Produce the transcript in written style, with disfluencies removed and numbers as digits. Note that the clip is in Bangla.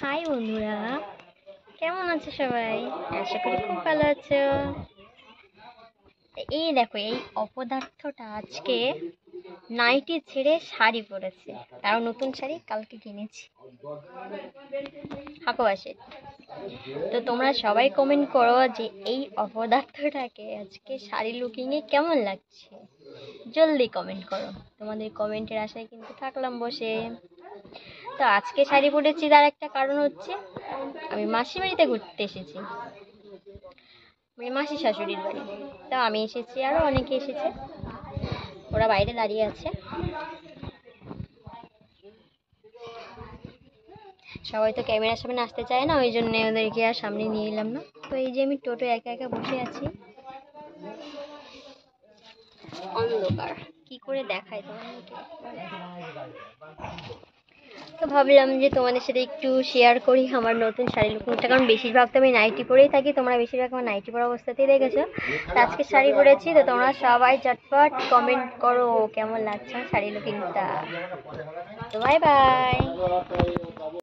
হাই বন্ধুরা, কেমন আছো সবাই? আশা করি খুব ভালো আছো। এই দেখো, এই অপদার্থটা আজকে নাইটি ছেড়ে শাড়ি পরেছে। তাও নতুন শাড়ি কালকে কিনেছি হাকোবাসে। তো তোমরা সবাই কমেন্ট করো যে এই অপদার্থটাকে আজকে শাড়ি লুকিংয়ে কেমন লাগছে। জলদি কমেন্ট করো, তোমাদের কমেন্টের আশায় কিন্তু থাকলাম বসে। তো আজকে শাড়ি পরেছি, তার একটা কারণ হচ্ছে আমি মাসির বাড়িতে ঘুরতে এসেছি, মানে মাসি শাশুড়ির বাড়ি। তো আমি এসেছি, আরো অনেকে এসেছে, ওরা বাইরে দাঁড়িয়ে আছে। সবাই তো ক্যামেরার সামনে আসতে চায় না, ওই জন্য ওদেরকে আর সামনে নিয়ে এলাম না। তো এই যে আমি টোটো একা একা বসে আছি, অন্ধকার, কি করে দেখায় তোমাদেরকে। তো ভাবলাম যে তোমাদের সাথে একটু শেয়ার করি আমার নতুন শাড়ি লুকিংটা, কারণ বেশিরভাগ তো আমি নাইটি পরেই থাকি, তোমরা বেশিরভাগ আমার নাইটি পরা অবস্থাতেই দেখেছো। তো আজকে শাড়ি পরেছি, তো তোমরা সবাই চটপট কমেন্ট করো কেমন লাগছে আমার শাড়ি লুকিংটা। তো বাই বাই।